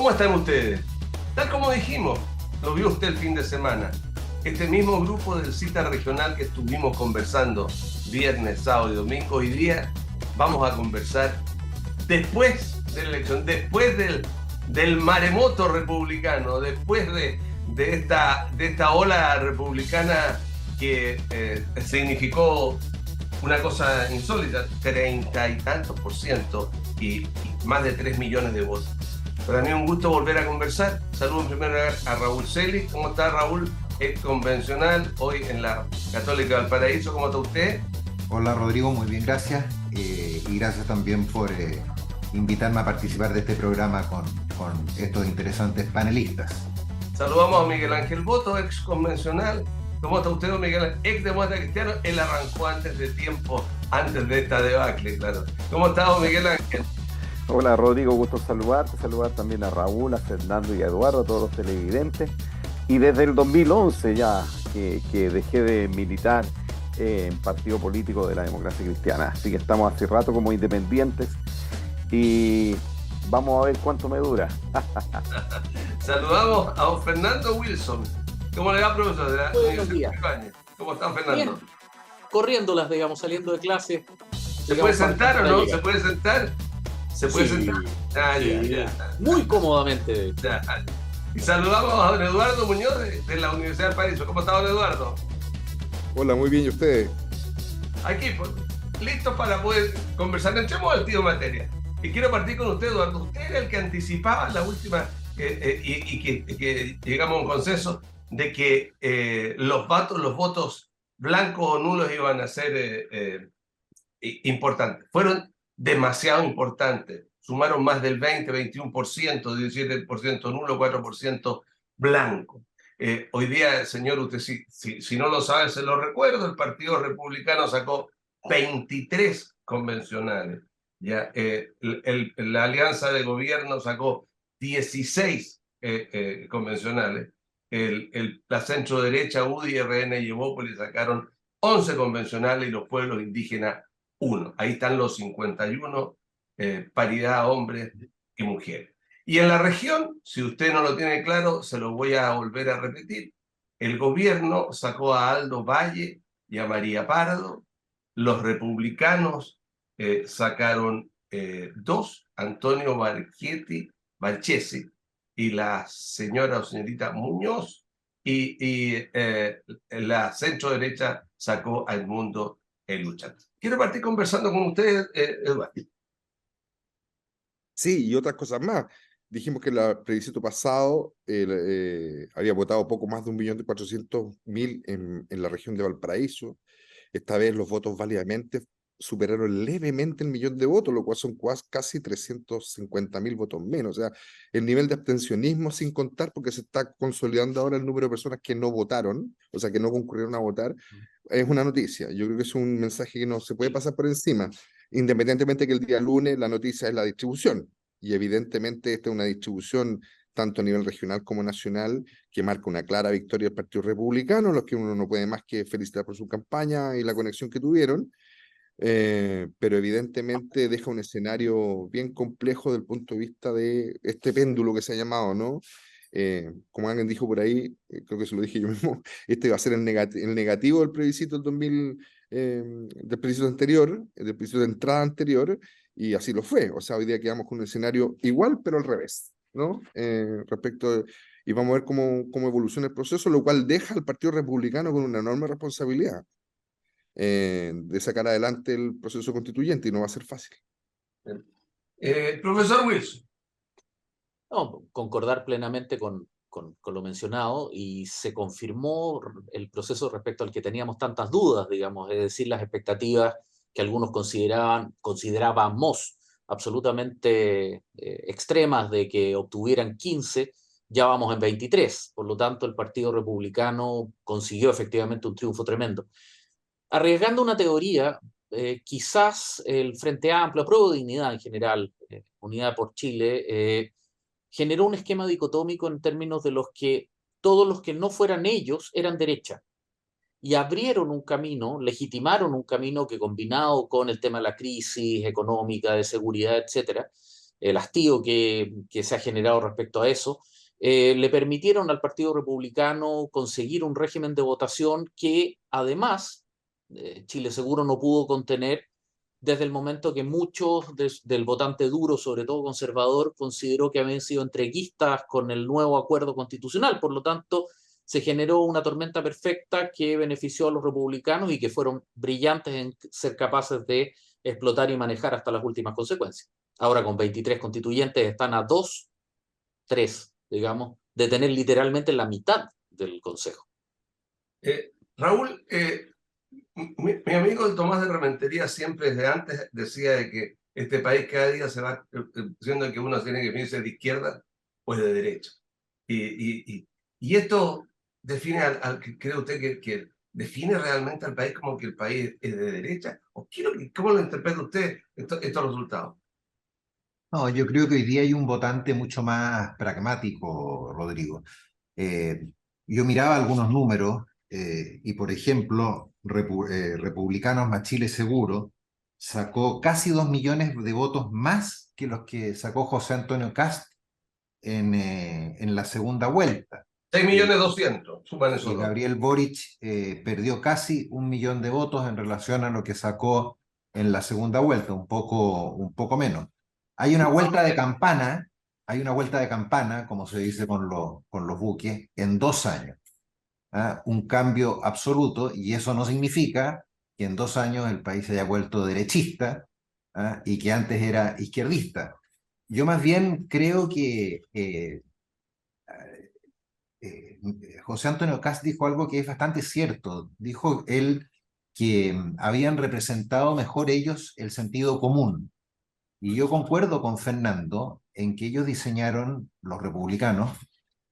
¿Cómo están ustedes? Tal como dijimos, lo vio usted el fin de semana. Este mismo grupo del CITA regional que estuvimos conversando viernes, sábado y domingo, hoy día vamos a conversar después de la elección, después del maremoto republicano, después de esta ola republicana que significó una cosa insólita, 30 y tantos por ciento y más de 3 millones de votos. Para mí es un gusto volver a conversar. Saludo en primer lugar a Raúl Celi. ¿Cómo está, Raúl? Es convencional hoy en la Católica del Paraíso. ¿Cómo está usted? Hola Rodrigo, muy bien, gracias. Y gracias también por invitarme a participar de este programa con estos interesantes panelistas. Saludamos a Miguel Ángel Boto, ex convencional. ¿Cómo está usted, Miguel Ángel? Ex demócrata cristiano. Él arrancó antes de tiempo, antes de esta debacle, claro. ¿Cómo está, Miguel Ángel? Hola Rodrigo, gusto saludar también a Raúl, a Fernando y a Eduardo, a todos los televidentes. Y desde el 2011 ya que dejé de militar en partido político de la Democracia Cristiana. Así que estamos hace rato como independientes y vamos a ver cuánto me dura. Saludamos a don Fernando Wilson. ¿Cómo le va, profesor? Buenos días. ¿Cómo está, Fernando? Bien. Corriéndolas, digamos, saliendo de clase. ¿Se puede sentar o no? ¿Se puede sentar? ¿Se puede Sí. sentar? Ya. Muy cómodamente. Ya. Y saludamos a don Eduardo Muñoz de la Universidad del Paraíso. ¿Cómo está, don Eduardo? Hola, muy bien, ¿y ustedes? Aquí, pues, listos para poder conversar. Entremos al tío materia. Y quiero partir con usted, Eduardo. Usted era el que anticipaba la última y que llegamos a un consenso de que los votos blancos o nulos iban a ser importantes. Fueron demasiado importantes. Sumaron más del 20, 21%, 17% nulo, 4% blanco. Hoy día, señor, usted si no lo sabe, se lo recuerdo, el Partido Republicano sacó 23 convencionales. Ya, la Alianza de Gobierno sacó 16 convencionales. La centro derecha, UDI, RN y Evópolis sacaron 11 convencionales y los pueblos indígenas 1. Ahí están los 51, paridad hombres y mujeres. Y en la región, si usted no lo tiene claro, se lo voy a volver a repetir. El gobierno sacó a Aldo Valle y a María Pardo. Los republicanos sacaron 2, Antonio Marchesi y la señora o señorita Muñoz. Y la centro derecha sacó a Edmundo Eluchat. Quiero partir conversando con ustedes, Eduardo. Sí, y otras cosas más. Dijimos que el plebiscito pasado había votado poco más de 1.400.000 en la región de Valparaíso. Esta vez los votos válidamente superaron levemente el 1.000.000 de votos, lo cual son casi 350.000 votos menos. O sea, el nivel de abstencionismo, sin contar, porque se está consolidando ahora el número de personas que no votaron, o sea, que no concurrieron a votar, es una noticia. Yo creo que es un mensaje que no se puede pasar por encima, independientemente que el día lunes la noticia es la distribución. Y evidentemente esta es una distribución tanto a nivel regional como nacional, que marca una clara victoria del Partido Republicano, los que uno no puede más que felicitar por su campaña y la conexión que tuvieron, pero evidentemente deja un escenario bien complejo del punto de vista de este péndulo que se ha llamado, ¿no? Como alguien dijo por ahí, creo que se lo dije yo mismo, este va a ser el negativo del plebiscito del plebiscito anterior, del plebiscito de entrada anterior, y así lo fue. O sea, hoy día quedamos con un escenario igual, pero al revés, ¿no? Y vamos a ver cómo evoluciona el proceso, lo cual deja al Partido Republicano con una enorme responsabilidad de sacar adelante el proceso constituyente, y no va a ser fácil. Profesor Wilson. No, concordar plenamente con lo mencionado, y se confirmó el proceso respecto al que teníamos tantas dudas, digamos, es decir, las expectativas que algunos considerábamos absolutamente extremas de que obtuvieran 15, ya vamos en 23. Por lo tanto, el Partido Republicano consiguió efectivamente un triunfo tremendo. Arriesgando una teoría, quizás el Frente Amplio, Apruebo Dignidad en general, Unidad por Chile, generó un esquema dicotómico en términos de los que todos los que no fueran ellos eran derecha. Y abrieron un camino, legitimaron un camino que, combinado con el tema de la crisis económica, de seguridad, etcétera, el hastío que se ha generado respecto a eso, le permitieron al Partido Republicano conseguir un régimen de votación que además Chile Seguro no pudo contener desde el momento que muchos del votante duro, sobre todo conservador, consideró que habían sido entreguistas con el nuevo acuerdo constitucional. Por lo tanto, se generó una tormenta perfecta que benefició a los republicanos y que fueron brillantes en ser capaces de explotar y manejar hasta las últimas consecuencias. Ahora con 23 constituyentes están a 2, 3, digamos, de tener literalmente la mitad del Consejo. Raúl, mi amigo Tomás de Rementería siempre desde antes decía de que este país cada día se va diciendo que uno tiene que definirse de izquierda o de derecha. Y esto define ¿cree usted que define realmente al país como que el país es de derecha? ¿O cómo lo interpreta usted estos resultados? No, yo creo que hoy día hay un votante mucho más pragmático, Rodrigo. Yo miraba algunos números y, por ejemplo, Republicanos más Chile Seguro sacó casi 2 millones de votos más que los que sacó José Antonio Kast en la segunda vuelta. 6.200.000, suman esos Y dos. Gabriel Boric perdió casi 1 millón de votos en relación a lo que sacó en la segunda vuelta, un poco menos. Hay una vuelta de campana, como se dice con los buques, en 2 años. ¿Ah? Un cambio absoluto, y eso no significa que en 2 años el país se haya vuelto derechista, ¿ah? Y que antes era izquierdista. Yo más bien creo que eh, José Antonio Kast dijo algo que es bastante cierto. Dijo él que habían representado mejor ellos el sentido común. Y yo concuerdo con Fernando en que ellos diseñaron, los republicanos,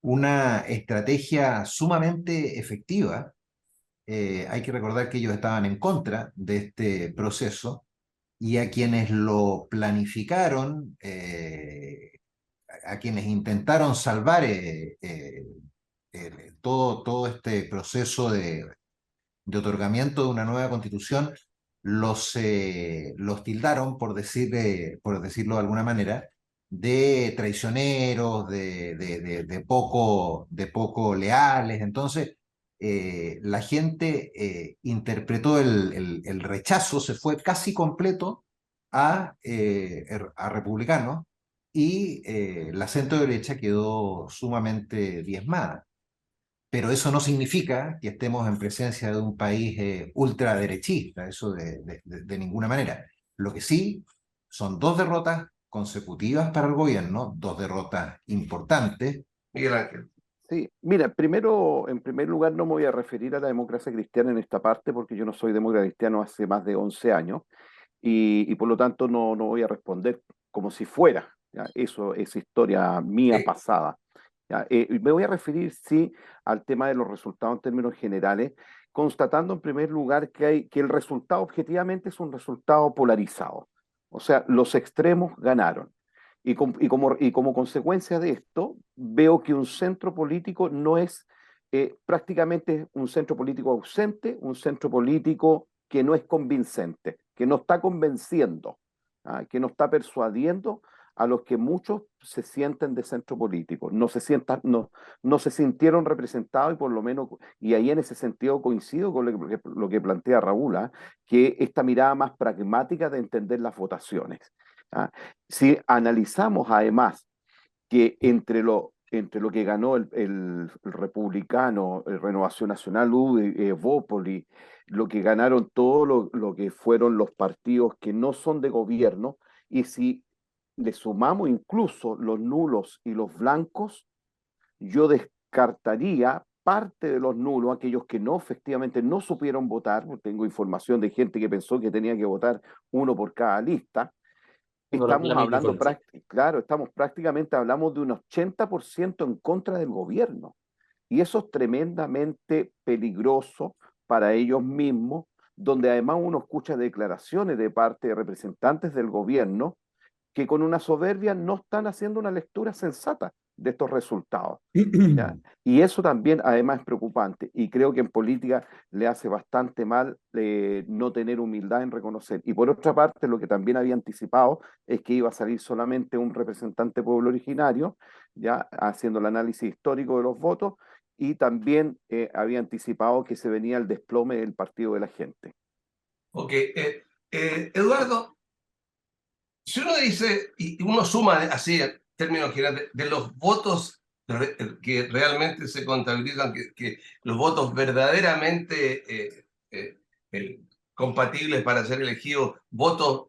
una estrategia sumamente efectiva. Hay que recordar que ellos estaban en contra de este proceso y a quienes lo planificaron, a quienes intentaron salvar todo este proceso de otorgamiento de una nueva constitución, los tildaron, por decirlo de alguna manera, de traicioneros, de poco leales. Entonces, la gente interpretó el rechazo, se fue casi completo a republicanos y la centro derecha quedó sumamente diezmada. Pero eso no significa que estemos en presencia de un país ultraderechista, eso de ninguna manera. Lo que sí son 2 derrotas consecutivas para el gobierno, 2 derrotas importantes. Miguel Ángel. Sí, mira, en primer lugar no me voy a referir a la democracia cristiana en esta parte porque yo no soy demócrata cristiano hace más de 11 años y por lo tanto no voy a responder como si fuera, ¿ya? Eso es historia mía pasada. ¿Ya? Me voy a referir, sí, al tema de los resultados en términos generales, constatando en primer lugar que el resultado objetivamente es un resultado polarizado. O sea, los extremos ganaron. Y como consecuencia de esto, veo que un centro político no es prácticamente un centro político ausente, un centro político que no es convincente, que no está convenciendo, que no está persuadiendo a los que muchos se sienten de centro político, no se sintieron representados y por lo menos, y ahí en ese sentido coincido con lo que plantea Raúl, que esta mirada más pragmática de entender las votaciones. Si analizamos además que entre lo que ganó el republicano, el Renovación Nacional, UDI, Evópoli, lo que ganaron todo lo que fueron los partidos que no son de gobierno, y si le sumamos incluso los nulos y los blancos, yo descartaría parte de los nulos, aquellos que no efectivamente no supieron votar, porque tengo información de gente que pensó que tenía que votar uno por cada lista. Estamos hablando, claro, hablamos de un 80% en contra del gobierno. Y eso es tremendamente peligroso para ellos mismos, donde además uno escucha declaraciones de parte de representantes del gobierno que con una soberbia no están haciendo una lectura sensata de estos resultados. ¿Ya? Y eso también además es preocupante y creo que en política le hace bastante mal no tener humildad en reconocer. Y por otra parte, lo que también había anticipado es que iba a salir solamente un representante pueblo originario, ya haciendo el análisis histórico de los votos, y también había anticipado que se venía el desplome del Partido de la Gente. Ok, Eduardo, si uno dice, y uno suma así en términos generales, de los votos que realmente se contabilizan, que los votos verdaderamente compatibles para ser elegidos, votos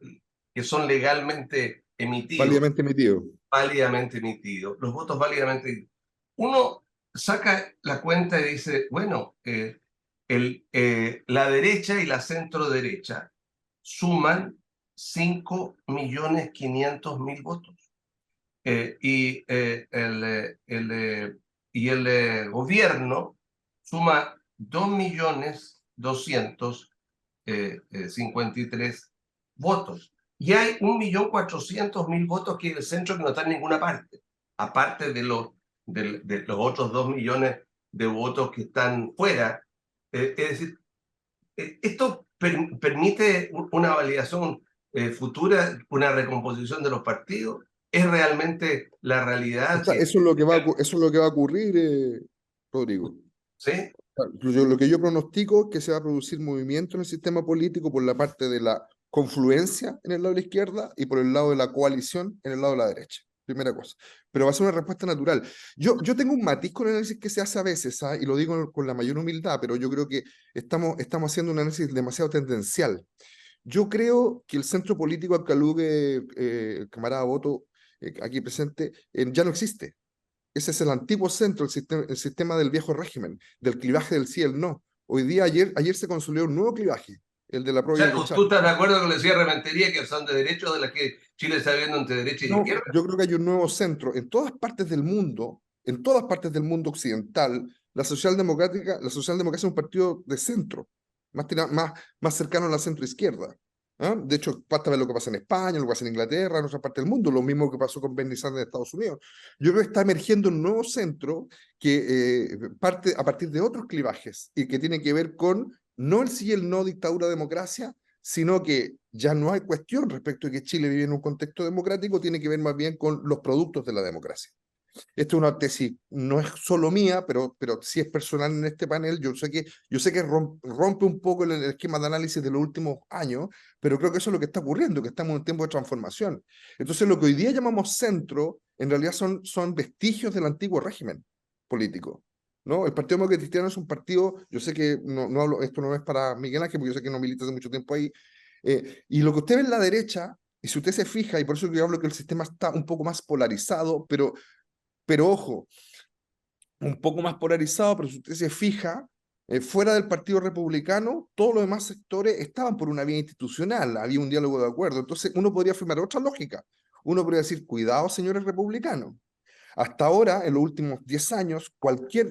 que son legalmente emitidos, Válidamente emitido. válidamente emitidos, los votos válidamente emitidos, uno saca la cuenta y dice, bueno, la derecha y la centro derecha suman 5.500.000 votos. Y el gobierno suma 2.253.000 votos. Y hay 1.400.000 votos que el centro que no está en ninguna parte, aparte de los otros 2 millones de votos que están fuera. Es decir, esto permite una validación futura, una recomposición de los partidos. ¿Es realmente la O realidad sea, que... eso es lo que va a ocurrir, Rodrigo. ¿Sí? Lo que yo pronostico es que se va a producir movimiento en el sistema político por la parte de la confluencia en el lado de la izquierda y por el lado de la coalición en el lado de la derecha. Primera cosa. Pero va a ser una respuesta natural. Yo tengo un matiz con el análisis que se hace a veces, ¿ah? Y lo digo con la mayor humildad, pero yo creo que estamos haciendo un análisis demasiado tendencial. Yo creo que el centro político al que alude el camarada Boto aquí presente ya no existe. Ese es el antiguo centro, el sistema del viejo régimen, del clivaje del sí y el no. Hoy día, ayer se consolidó un nuevo clivaje, el de la O prueba y sea, el ¿tú rechazo. estás de acuerdo con lo que decía Rementería, que son de derecho, de las que Chile está viendo entre derecha y No, izquierda? yo creo que hay un nuevo centro. En todas partes del mundo occidental, la socialdemocracia es un partido de centro, más cercano a la centroizquierda. ¿Ah? De hecho, basta ver lo que pasa en España, lo que pasa en Inglaterra, en otra parte del mundo, lo mismo que pasó con Bernie Sanders en Estados Unidos. Yo creo que está emergiendo un nuevo centro que parte a partir de otros clivajes y que tiene que ver con no el sí y el no dictadura-democracia, sino que ya no hay cuestión respecto de que Chile vive en un contexto democrático, tiene que ver más bien con los productos de la democracia. Esta es una tesis, no es solo mía, pero sí es personal en este panel. Yo sé que rompe un poco el esquema de análisis de los últimos años, pero creo que eso es lo que está ocurriendo, que estamos en un tiempo de transformación. Entonces, lo que hoy día llamamos centro, en realidad son vestigios del antiguo régimen político. ¿No? El Partido Demócrata Cristiano es un partido, yo sé que no hablo, esto no es para Miguel Ángel, porque yo sé que no milita hace mucho tiempo ahí, y lo que usted ve en la derecha, y si usted se fija, y por eso yo hablo que el sistema está un poco más polarizado, pero ojo, un poco más polarizado, pero si usted se fija, fuera del Partido Republicano, todos los demás sectores estaban por una vía institucional, había un diálogo de acuerdo. Entonces, uno podría afirmar otra lógica. Uno podría decir, cuidado, señores republicanos. Hasta ahora, en los últimos 10 años,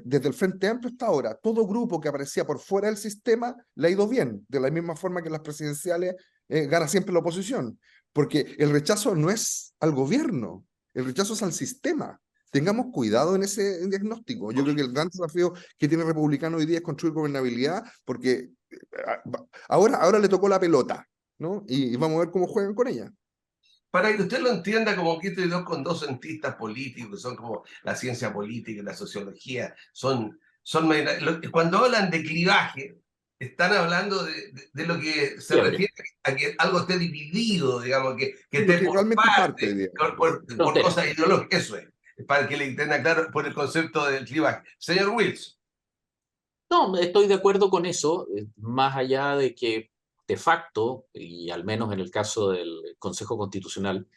desde el Frente Amplio hasta ahora, todo grupo que aparecía por fuera del sistema le ha ido bien, de la misma forma que las presidenciales gana siempre la oposición, porque el rechazo no es al gobierno, el rechazo es al sistema. Tengamos cuidado en ese diagnóstico. Yo creo que el gran desafío que tiene el republicano hoy día es construir gobernabilidad, porque ahora le tocó la pelota, ¿no? Y vamos a ver cómo juegan con ella. Para que usted lo entienda como Quito y dos con dos cientistas políticos, que son como la ciencia política y la sociología, cuando hablan de clivaje, están hablando de lo que se refiere a que algo esté dividido, digamos, que esté por Realmente parte hoy parte, día. por cosas ideológicas. Eso es para que le entienda claro por el concepto del clivaje. Señor Wilson. No, estoy de acuerdo con eso, más allá de que de facto, y al menos en el caso del Consejo Constitucional,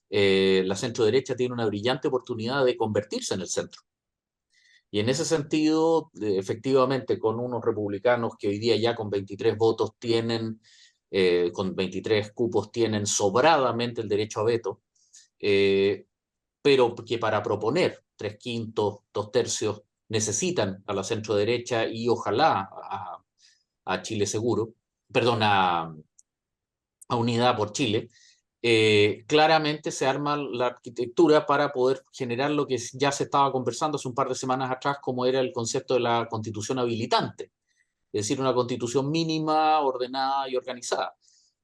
la centro-derecha tiene una brillante oportunidad de convertirse en el centro. Y en ese sentido, efectivamente, con unos republicanos que hoy día ya con 23 votos tienen, con 23 cupos tienen sobradamente el derecho a veto, pero que para proponer 3/5, 2/3 necesitan a la centro-derecha y ojalá a Chile Seguro, perdón, a Unidad por Chile, claramente se arma la arquitectura para poder generar lo que ya se estaba conversando hace un par de semanas atrás, como era el concepto de la constitución habilitante, es decir, una constitución mínima, ordenada y organizada.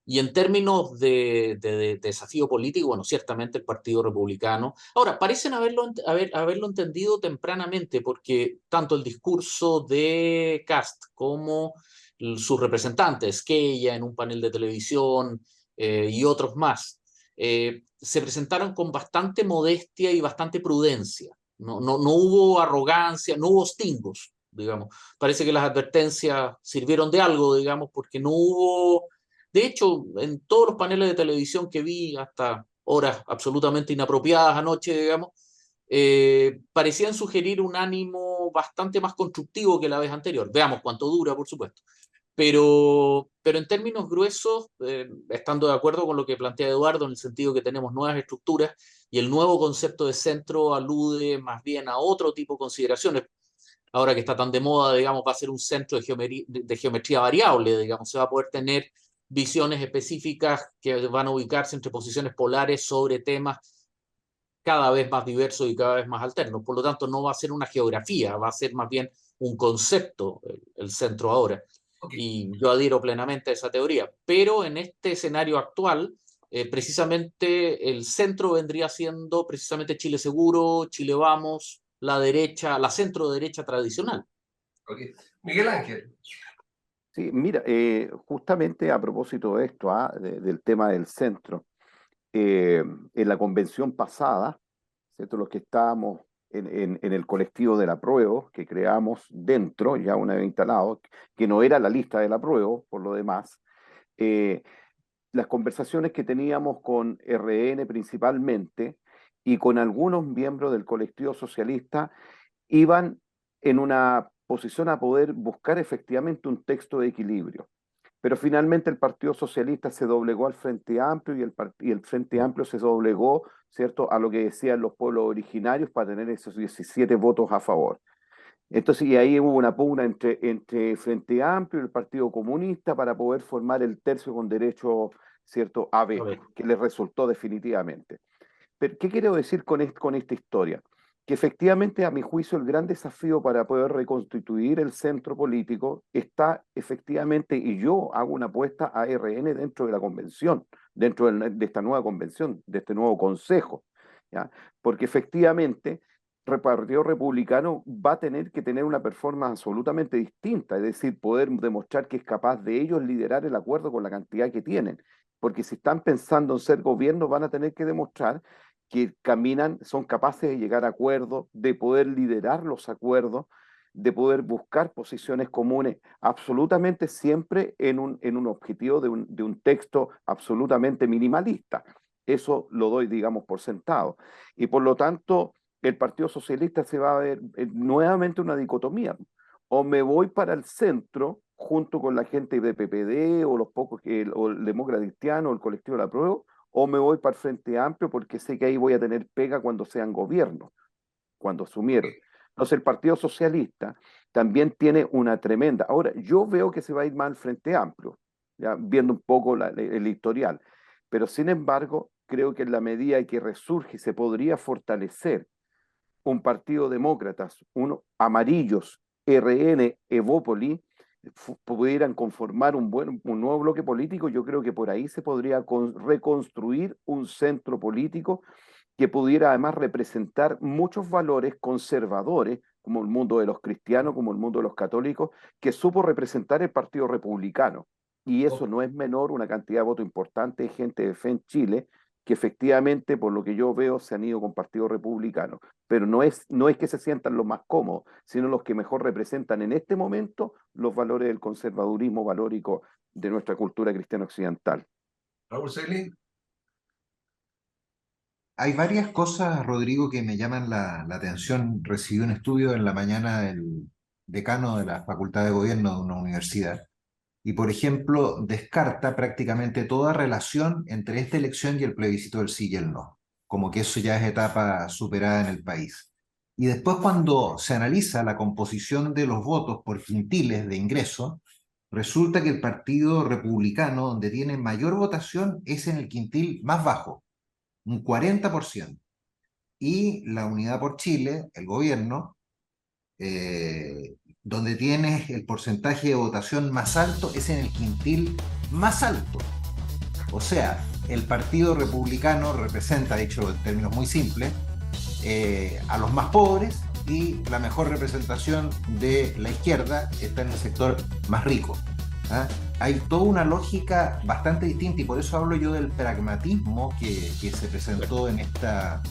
Y en términos de desafío político, bueno, ciertamente el Partido Republicano. Ahora, parecen haberlo entendido tempranamente, porque tanto el discurso de Kast como sus representantes, Esquella en un panel de televisión y otros más, se presentaron con bastante modestia y bastante prudencia. No hubo arrogancia, no hubo stingos, digamos. Parece que las advertencias sirvieron de algo, digamos, porque no hubo. De hecho, en todos los paneles de televisión que vi hasta horas absolutamente inapropiadas anoche, digamos, parecían sugerir un ánimo bastante más constructivo que la vez anterior. Veamos cuánto dura, por supuesto. Pero en términos gruesos, estando de acuerdo con lo que plantea Eduardo, en el sentido que tenemos nuevas estructuras y el nuevo concepto de centro alude más bien a otro tipo de consideraciones. Ahora que está tan de moda, digamos, va a ser un centro de geometría variable, digamos, se va a poder tener visiones específicas que van a ubicarse entre posiciones polares sobre temas cada vez más diversos y cada vez más alternos. Por lo tanto, no va a ser una geografía, va a ser más bien un concepto el centro ahora. Ok. Y yo adhiero plenamente a esa teoría. Pero en este escenario actual, precisamente el centro vendría siendo precisamente Chile Seguro, Chile Vamos, la derecha, la centro derecha tradicional. Ok. Miguel Ángel. Sí, mira, justamente a propósito de esto, del tema del centro, en la convención pasada, ¿cierto? Los que estábamos en el colectivo del apruebo, que creamos dentro, ya una vez instalado, que no era la lista del apruebo, por lo demás, eh, las conversaciones que teníamos con RN principalmente y con algunos miembros del colectivo socialista iban en una posición a poder buscar efectivamente un texto de equilibrio. Pero finalmente el Partido Socialista se doblegó al Frente Amplio y el Frente Amplio se doblegó, ¿cierto?, a lo que decían los pueblos originarios para tener esos 17 votos a favor. Entonces, y ahí hubo una pugna entre Frente Amplio y el Partido Comunista para poder formar el tercio con derecho, ¿cierto?, a veto, que les resultó definitivamente. Pero, ¿qué quiero decir con esta historia? Que efectivamente, a mi juicio, el gran desafío para poder reconstituir el centro político está efectivamente, y yo hago una apuesta a RN dentro de la convención, dentro de esta nueva convención, de este nuevo consejo, ¿ya? Porque efectivamente el Partido Republicano va a tener que tener una performance absolutamente distinta, es decir, poder demostrar que es capaz de ellos liderar el acuerdo con la cantidad que tienen, porque si están pensando en ser gobierno van a tener que demostrar que caminan, son capaces de llegar a acuerdos, de poder liderar los acuerdos, de poder buscar posiciones comunes, absolutamente siempre en un objetivo de un texto absolutamente minimalista. Eso lo doy, digamos, por sentado. Y por lo tanto, el Partido Socialista se va a ver nuevamente una dicotomía. O me voy para el centro, junto con la gente de PPD, o los pocos o el Demócrata Cristiano, o el colectivo de la Prueba, o me voy para el Frente Amplio porque sé que ahí voy a tener pega cuando sean gobierno, cuando asumieron. Entonces el Partido Socialista también tiene una tremenda. Ahora, yo veo que se va a ir más al Frente Amplio, ya viendo un poco el historial, pero sin embargo, creo que en la medida que resurge y se podría fortalecer un partido demócratas, uno amarillos, RN, Evópoli, pudieran conformar un nuevo bloque político, yo creo que por ahí se podría reconstruir un centro político que pudiera además representar muchos valores conservadores, como el mundo de los cristianos, como el mundo de los católicos, que supo representar el Partido Republicano. Y eso no es menor, una cantidad de votos importante de gente de fe en Chile, que efectivamente, por lo que yo veo, se han ido con Partido Republicano. Pero no es que se sientan los más cómodos, sino los que mejor representan en este momento los valores del conservadurismo valórico de nuestra cultura cristiana occidental. Raúl Celín. Hay varias cosas, Rodrigo, que me llaman la atención. Recibí un estudio en la mañana del decano de la Facultad de Gobierno de una universidad y, por ejemplo, descarta prácticamente toda relación entre esta elección y el plebiscito del sí y el no, como que eso ya es etapa superada en el país. Y después, cuando se analiza la composición de los votos por quintiles de ingreso, resulta que el Partido Republicano, donde tiene mayor votación, es en el quintil más bajo, un 40%. Y la Unidad por Chile, el gobierno, donde tiene el porcentaje de votación más alto, es en el quintil más alto. O sea, el Partido Republicano representa, dicho en términos muy simples, a los más pobres, y la mejor representación de la izquierda está en el sector más rico. ¿Ah? Hay toda una lógica bastante distinta, y por eso hablo yo del pragmatismo que se presentó en esta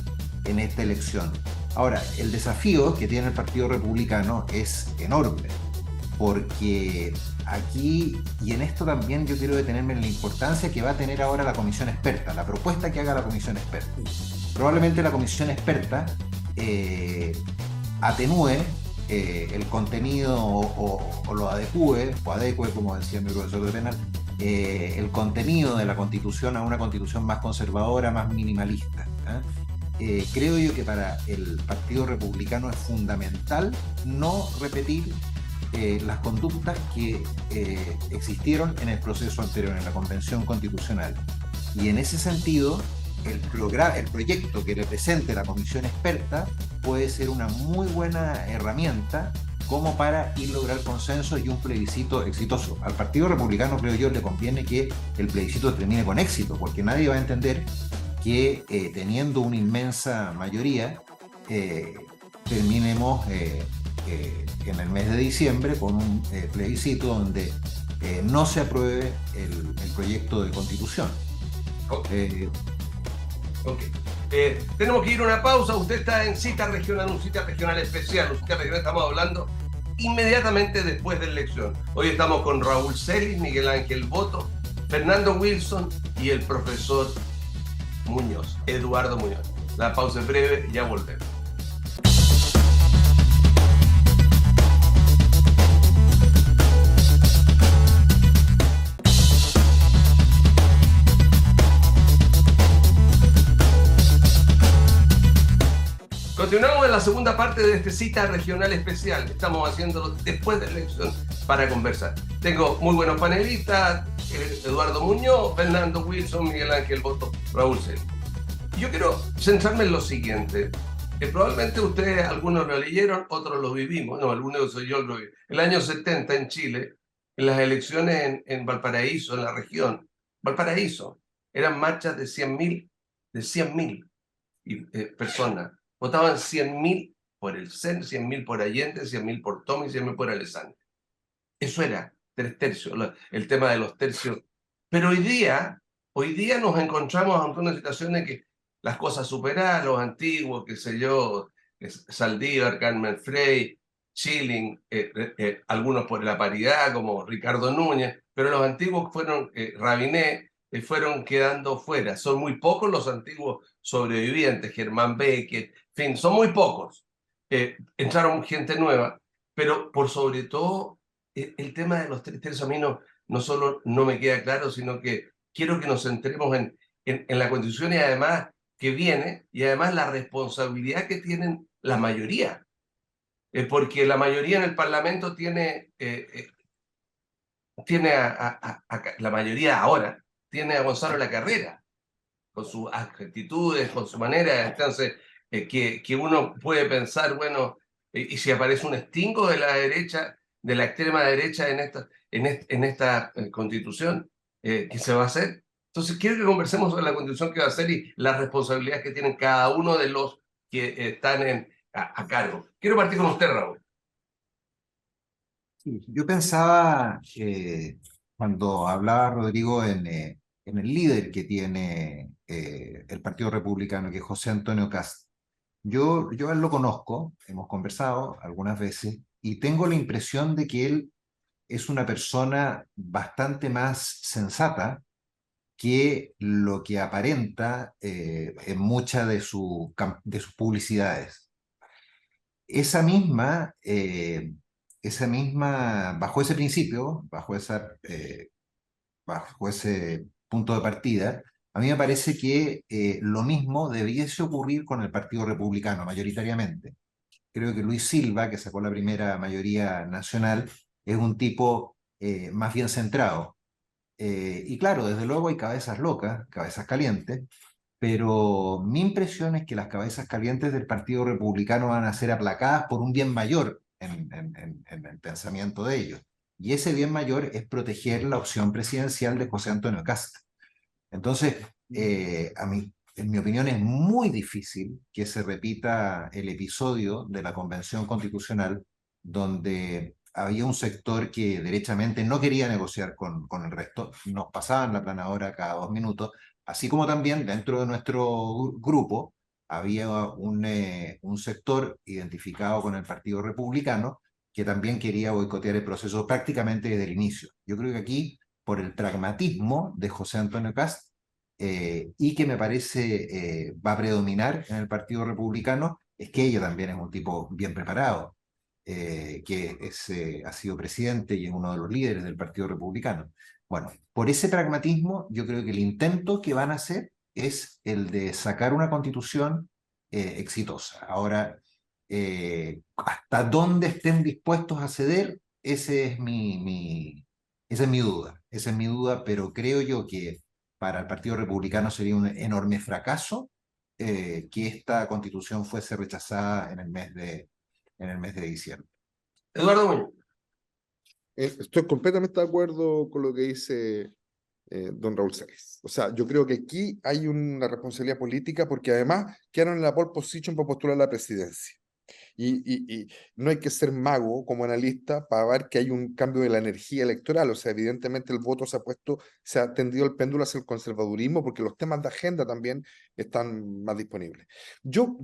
elección. Ahora, el desafío que tiene el Partido Republicano es enorme, porque aquí, y en esto también yo quiero detenerme en la importancia que va a tener ahora la comisión experta, la propuesta que haga la comisión experta. Probablemente la comisión experta atenúe el contenido o lo adecue, como decía mi profesor de penal, el contenido de la Constitución a una Constitución más conservadora, más minimalista. Creo yo que para el Partido Republicano es fundamental no repetir las conductas que existieron en el proceso anterior, en la Convención Constitucional. Y en ese sentido, el proyecto que le presente la comisión experta puede ser una muy buena herramienta como para ir a lograr consenso y un plebiscito exitoso. Al Partido Republicano, creo yo, le conviene que el plebiscito termine con éxito, porque nadie va a entender que teniendo una inmensa mayoría, terminemos en el mes de diciembre con un plebiscito donde no se apruebe el proyecto de constitución. Okay. Tenemos que ir a una pausa. Usted está en Cita Regional, un Cita Regional especial. Un Cita Regional, estamos hablando inmediatamente después de la elección. Hoy estamos con Raúl Celis, Miguel Ángel Boto, Fernando Wilson y el profesor Muñoz, Eduardo Muñoz. La pausa es breve, ya volvemos. Continuamos en la segunda parte de este Cita Regional especial. Estamos haciéndolo después de la elección para conversar. Tengo muy buenos panelistas, Eduardo Muñoz, Fernando Wilson, Miguel Ángel Boto, Raúl Celis. Yo quiero centrarme en lo siguiente. Probablemente ustedes, algunos lo leyeron, otros lo vivimos. No, el único soy yo, lo viví. El año 70 en Chile, en las elecciones en Valparaíso, en la región, Valparaíso, eran marchas de 100.000 personas. Votaban 100.000 por el CEN, 100.000 por Allende, 100.000 por Tommy, 100.000 por Alessandro. Eso era 3/3, el tema de los tercios. Pero hoy día nos encontramos ante una situación en que las cosas superadas, los antiguos, qué sé yo, Saldívar, Carmen Frey, Schilling, algunos por la paridad, como Ricardo Núñez, pero los antiguos fueron, Rabinet, fueron quedando fuera. Son muy pocos los antiguos sobrevivientes, Germán Becker, en fin, son muy pocos. Entraron gente nueva, pero por sobre todo el tema de los 3/3 a mí no solo no me queda claro, sino que quiero que nos centremos en la Constitución y además que viene, y además la responsabilidad que tienen la mayoría. Porque la mayoría en el Parlamento tiene la mayoría ahora, tiene a Gonzalo Lacarrera, con sus actitudes, con su manera. Entonces, que uno puede pensar, bueno, y si aparece un extingo de la derecha, de la extrema derecha en esta constitución, ¿qué se va a hacer? Entonces, quiero que conversemos sobre la constitución que va a hacer y las responsabilidades que tienen cada uno de los que están a cargo. Quiero partir con usted, Raúl. Yo pensaba, cuando hablaba Rodrigo en el líder que tiene el Partido Republicano, que es José Antonio Kast. Yo a él lo conozco, hemos conversado algunas veces, y tengo la impresión de que él es una persona bastante más sensata que lo que aparenta en muchas de sus publicidades. Esa misma, bajo ese principio, bajo ese punto de partida, a mí me parece que lo mismo debiese ocurrir con el Partido Republicano, mayoritariamente. Creo que Luis Silva, que sacó la primera mayoría nacional, es un tipo más bien centrado. Y claro, desde luego hay cabezas locas, cabezas calientes, pero mi impresión es que las cabezas calientes del Partido Republicano van a ser aplacadas por un bien mayor en el pensamiento de ellos. Y ese bien mayor es proteger la opción presidencial de José Antonio Kast. Entonces, en mi opinión, es muy difícil que se repita el episodio de la Convención Constitucional donde había un sector que derechamente no quería negociar con el resto, nos pasaban la planadora cada 2 minutos, así como también dentro de nuestro grupo había un sector identificado con el Partido Republicano que también quería boicotear el proceso prácticamente desde el inicio. Yo creo que aquí, por el pragmatismo de José Antonio Kast, y que me parece va a predominar en el Partido Republicano, es que ella también es un tipo bien preparado, ha sido presidente y es uno de los líderes del Partido Republicano. Bueno, por ese pragmatismo, yo creo que el intento que van a hacer es el de sacar una constitución exitosa. Ahora, hasta dónde estén dispuestos a ceder, esa es mi duda. Esa es mi duda, pero creo yo que para el Partido Republicano sería un enorme fracaso que esta constitución fuese rechazada en el mes de diciembre. Eduardo Muñoz. Estoy completamente de acuerdo con lo que dice don Raúl Sáez. O sea, yo creo que aquí hay una responsabilidad política porque además quedaron en la pole position para postular a la presidencia. Y no hay que ser mago como analista para ver que hay un cambio de la energía electoral. O sea, evidentemente el voto se ha tendido el péndulo hacia el conservadurismo porque los temas de agenda también están más disponibles. Yo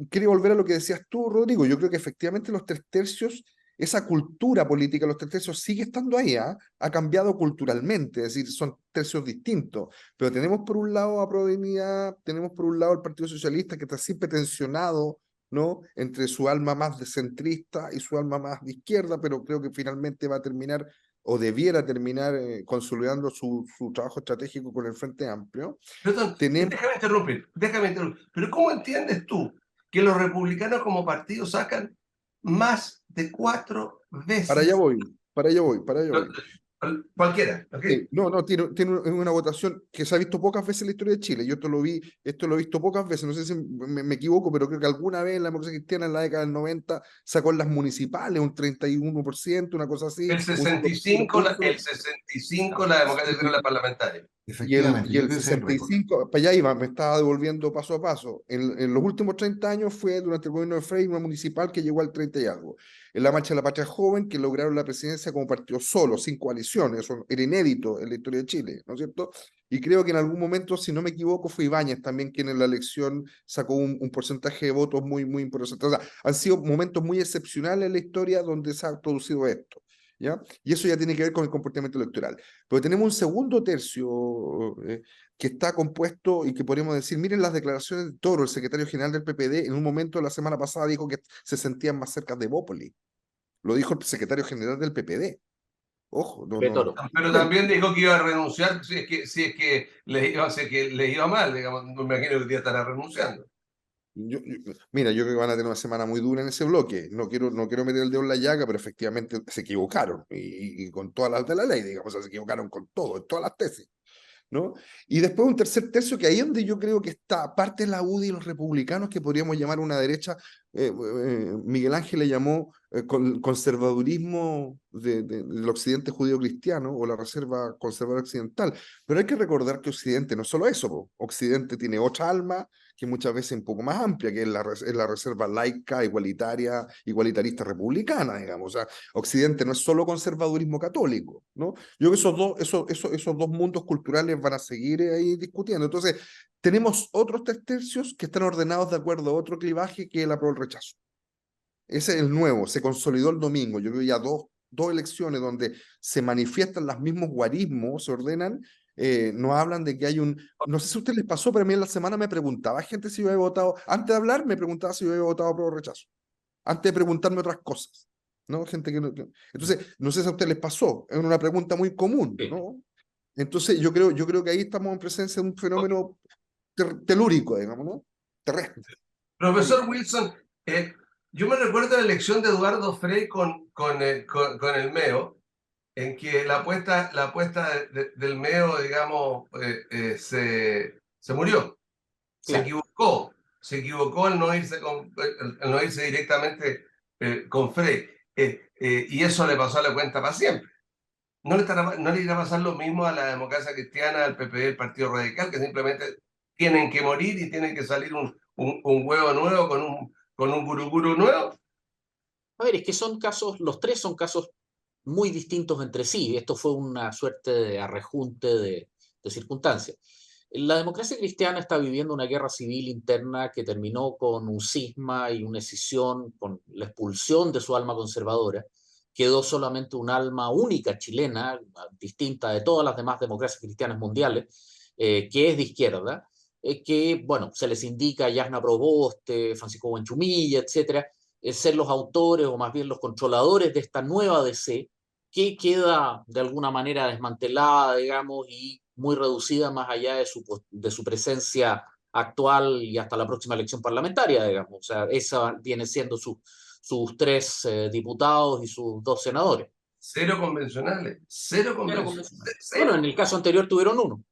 quería volver a lo que decías tú, Rodrigo. Yo creo que efectivamente los 3/3, esa cultura política, los 3/3 sigue estando ahí, ¿eh? Ha cambiado culturalmente, es decir, son tercios distintos, pero tenemos por un lado a Prodignidad, tenemos por un lado el Partido Socialista que está siempre tensionado, ¿no? Entre su alma más de centrista y su alma más de izquierda, pero creo que finalmente va a terminar o debiera terminar consolidando su trabajo estratégico con el Frente Amplio. Perdón, déjame interrumpir. Pero ¿cómo entiendes tú que los republicanos como partido sacan más de 4 veces? Para allá voy. Cualquiera, ¿ok? No, tiene una votación que se ha visto pocas veces en la historia de Chile. Esto lo he visto pocas veces, no sé si me equivoco, pero creo que alguna vez en la democracia cristiana en la década del 90 sacó en las municipales un 31%, una cosa así. El 65, la democracia cristiana, la parlamentaria. Efectivamente, Y el 65, para allá iba, me estaba devolviendo paso a paso. En los últimos 30 años fue durante el gobierno de Frei una municipal que llegó al 30 y algo. En la Marcha de la Patria Joven, que lograron la presidencia como partido solo, sin coaliciones, eso era inédito en la historia de Chile, ¿no es cierto? Y creo que en algún momento, si no me equivoco, fue Ibáñez también quien en la elección sacó un porcentaje de votos muy, muy importante. O sea, han sido momentos muy excepcionales en la historia donde se ha producido esto, ¿ya? Y eso ya tiene que ver con el comportamiento electoral. Pero tenemos un segundo tercio que está compuesto y que podríamos decir, miren las declaraciones de Toro, el secretario general del PPD, en un momento la semana pasada dijo que se sentían más cerca de Bópoli. Lo dijo el secretario general del PPD. Ojo, Pero también dijo que iba a renunciar si es que les iba mal, digamos. Me imagino que ya estará renunciando. Mira, yo creo que van a tener una semana muy dura en ese bloque. No quiero meter el dedo en la llaga, pero efectivamente se equivocaron y con todas las de la ley, digamos, se equivocaron con todo, en todas las tesis, ¿no? Y después un tercer tercio que ahí es donde yo creo que está parte de la UDI y los republicanos que podríamos llamar una derecha, Miguel Ángel le llamó conservadurismo del occidente judío cristiano o la reserva conservadora occidental, pero hay que recordar que Occidente no es solo eso, Occidente tiene otra alma que muchas veces es un poco más amplia, que es la reserva laica, igualitarista republicana, digamos. O sea, Occidente no es solo conservadurismo católico, ¿no? Yo creo que esos dos mundos culturales van a seguir ahí discutiendo. Entonces, tenemos otros 3/3 que están ordenados de acuerdo a otro clivaje que es el apruebo el rechazo. Ese es el nuevo, se consolidó el domingo. Yo creo ya dos elecciones donde se manifiestan los mismos guarismos, se ordenan. No hablan de que hay no sé si a ustedes les pasó, pero a mí en la semana me preguntaba gente si yo había votado, antes de hablar me preguntaba si yo había votado apruebo o rechazo, antes de preguntarme otras cosas, ¿no? Gente que no. Entonces, no sé si a ustedes les pasó, es una pregunta muy común, ¿no? Entonces, yo creo que ahí estamos en presencia de un fenómeno telúrico, digamos, ¿no? Terrestre. Profesor Wilson, yo me recuerdo la elección de Eduardo Frei con el MEO, en que la apuesta del medio, digamos, se murió. Claro. Se equivocó al no irse, al no irse directamente con Frey. Y eso le pasó a la cuenta para siempre. No le irá a pasar lo mismo a la democracia cristiana, al PPD, el Partido Radical, que simplemente tienen que morir y tienen que salir un huevo nuevo con un guruguru nuevo. A ver, es que son casos, los tres son casos muy distintos entre sí. Esto fue una suerte de arrejunte de circunstancias. La democracia cristiana está viviendo una guerra civil interna que terminó con un cisma y una escisión, con la expulsión de su alma conservadora. Quedó solamente un alma única chilena, distinta de todas las demás democracias cristianas mundiales, que es de izquierda, que, bueno, se les indica a Yasna Proboste, Francisco Buenchumilla, etcétera, ser los autores o más bien los controladores de esta nueva DC que queda de alguna manera desmantelada, digamos, y muy reducida más allá de su presencia actual y hasta la próxima elección parlamentaria, digamos. O sea, esa viene siendo sus tres diputados y sus 2 senadores. Cero convencionales, cero convencionales. Bueno, en el caso anterior tuvieron 1.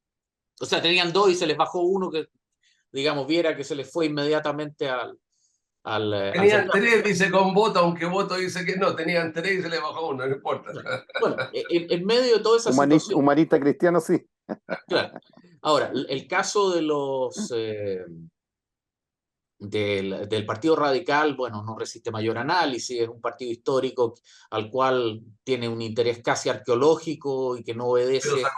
O sea, tenían 2 y se les bajó 1 que, digamos, viera que se les fue inmediatamente al Tenían 3, dice con voto, aunque voto dice que no, tenían 3 y se les bajó 1, no importa. Bueno, en medio de toda esa situación... Humanista cristiano, sí. Claro. Ahora, el caso de los del Partido Radical, bueno, no resiste mayor análisis, es un partido histórico al cual tiene un interés casi arqueológico y que no obedece... Pero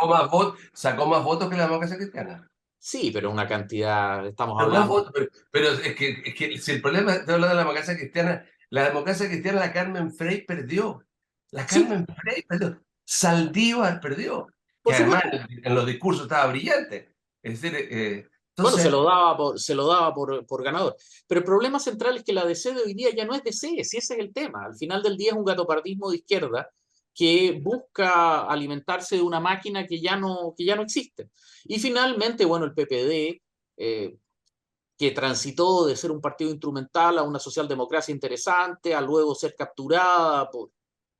sacó más votos que la democracia cristiana. Sí, pero una cantidad, estamos Pero, hablando... pero es que si el problema, estoy hablando de la democracia cristiana, la Carmen Frey perdió. La Sí, Carmen Frey perdió. Saldívar perdió. Que por además supuesto. en los discursos estaba brillante. Es decir, Bueno, entonces, se lo daba por ganador. Pero el problema central es que la DC de hoy día ya no es DC, si ese es el tema. Al final del día es un gatopardismo de izquierda que busca alimentarse de una máquina que ya no existe. Y finalmente, bueno, el PPD, que transitó de ser un partido instrumental a una socialdemocracia interesante, a luego ser capturada por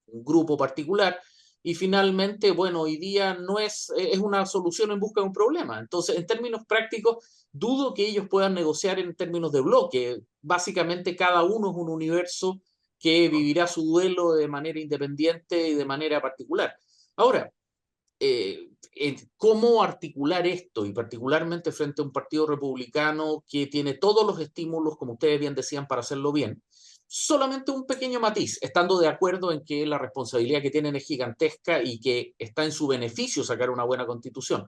un grupo particular, y finalmente, bueno, hoy día no es una solución en busca de un problema. Entonces, en términos prácticos, dudo que ellos puedan negociar en términos de bloque. Básicamente, cada uno es un universo que vivirá su duelo de manera independiente y de manera particular. Ahora, cómo articular esto, y particularmente frente a un partido republicano que tiene todos los estímulos, como ustedes bien decían, para hacerlo bien. Solamente un pequeño matiz, estando de acuerdo en que la responsabilidad que tienen es gigantesca y que está en su beneficio sacar una buena constitución.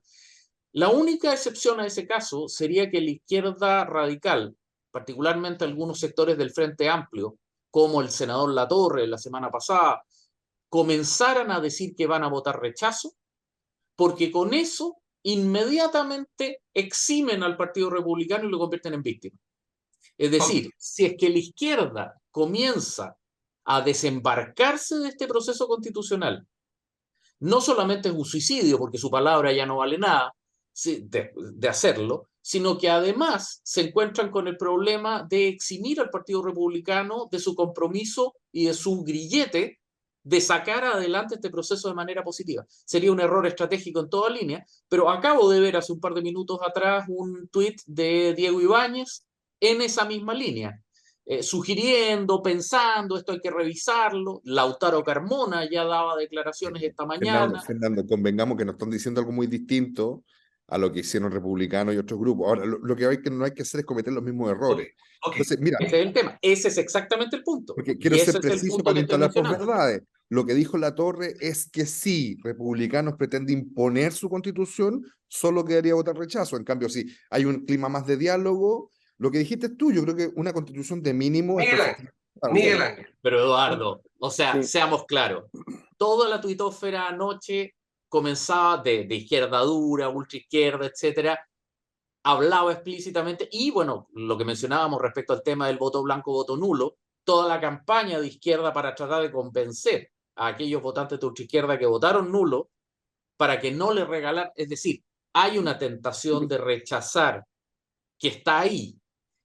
La única excepción a ese caso sería que la izquierda radical, particularmente algunos sectores del Frente Amplio, como el senador Latorre la semana pasada, comenzaran a decir que van a votar rechazo, porque con eso inmediatamente eximen al Partido Republicano y lo convierten en víctima. Es decir, si es que la izquierda comienza a desembarcarse de este proceso constitucional, no solamente es un suicidio, porque su palabra ya no vale nada de hacerlo, sino que además se encuentran con el problema de eximir al Partido Republicano de su compromiso y de su grillete de sacar adelante este proceso de manera positiva. Sería un error estratégico en toda línea, pero acabo de ver hace un par de minutos atrás un tuit de Diego Ibáñez en esa misma línea, sugiriendo, pensando, esto hay que revisarlo. Lautaro Carmona ya daba declaraciones esta mañana. Fernando, convengamos que nos están diciendo algo muy distinto a lo que hicieron republicanos y otros grupos. Ahora, lo que no hay que hacer es cometer los mismos errores. Entonces, mira, ese es el tema, ese es exactamente el punto. Porque quiero y ser ese es el preciso punto para que estoy instalar por mencionando. verdades. Lo que dijo Latorre es que si republicanos pretenden imponer su constitución, solo quedaría votar rechazo. En cambio, si hay un clima más de diálogo, lo que dijiste tú, yo creo que una constitución de mínimo Miguel Ángel. Pero Eduardo, o sea, Sí. seamos claros, toda la tuitósfera anoche comenzaba de izquierda dura, ultra izquierda, etcétera, hablaba explícitamente, y bueno, lo que mencionábamos respecto al tema del voto blanco, voto nulo, toda la campaña de izquierda para tratar de convencer a aquellos votantes de ultraizquierda que votaron nulo para que no le regalaran, es decir, hay una tentación de rechazar que está ahí, y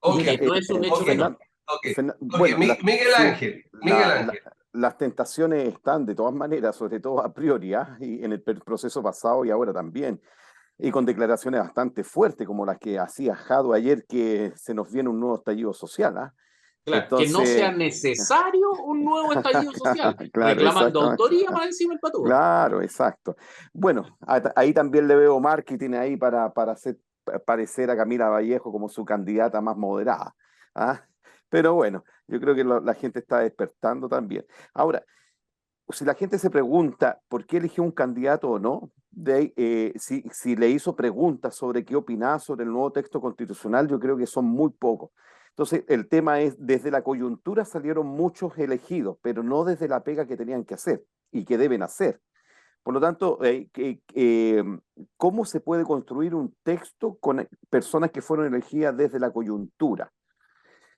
Ok, que no es un hecho menor. ok. Bueno, Miguel Ángel, las tentaciones están de todas maneras, sobre todo a priori, ¿ah? Y en el proceso pasado y ahora también, y con declaraciones bastante fuertes como las que hacía Jado ayer, que se nos viene un nuevo estallido social, ¿ah? Claro, que no sea Entonces, necesario un nuevo estallido social, claro, reclamando exactamente. autoría más encima el patúo. Claro, exacto. Bueno, ahí también le veo marketing ahí para hacer parecer a Camila Vallejo como su candidata más moderada. ¿Ah? Pero bueno, yo creo que la gente está despertando también. Ahora, si la gente se pregunta por qué eligió un candidato o no, si le hizo preguntas sobre qué opinaba sobre el nuevo texto constitucional, yo creo que son muy pocos. Entonces, el tema es, desde la coyuntura salieron muchos elegidos, pero no desde la pega que tenían que hacer y que deben hacer. Por lo tanto, ¿cómo se puede construir un texto con personas que fueron elegidas desde la coyuntura?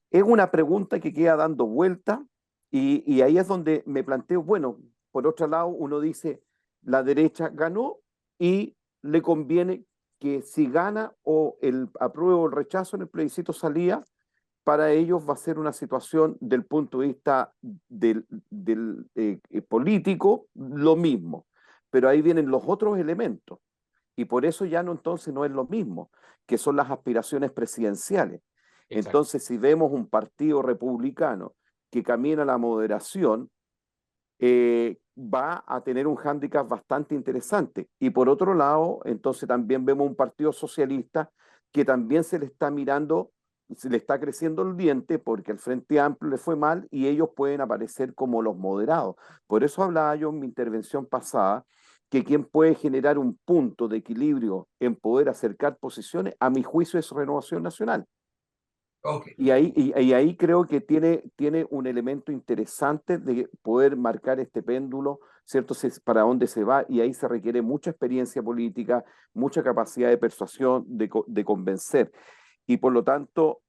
Es una pregunta que queda dando vuelta y ahí es donde me planteo, bueno, por otro lado, uno dice, la derecha ganó y le conviene que si gana o el apruebo o el rechazo en el plebiscito salía, para ellos va a ser una situación del punto de vista político lo mismo. Pero ahí vienen los otros elementos y por eso ya no entonces no es lo mismo, que son las aspiraciones presidenciales. Exacto. Entonces, si vemos un partido republicano que camina a la moderación, va a tener un hándicap bastante interesante. Y por otro lado, entonces también vemos un partido socialista que también se le está mirando, se le está creciendo el diente porque al Frente Amplio le fue mal y ellos pueden aparecer como los moderados. Por eso hablaba yo en mi intervención pasada que quien puede generar un punto de equilibrio en poder acercar posiciones, a mi juicio, es Renovación Nacional. Ok. Y ahí creo que tiene un elemento interesante de poder marcar este péndulo, ¿cierto? Para dónde se va, y ahí se requiere mucha experiencia política, mucha capacidad de persuasión, de convencer. Y por lo tanto,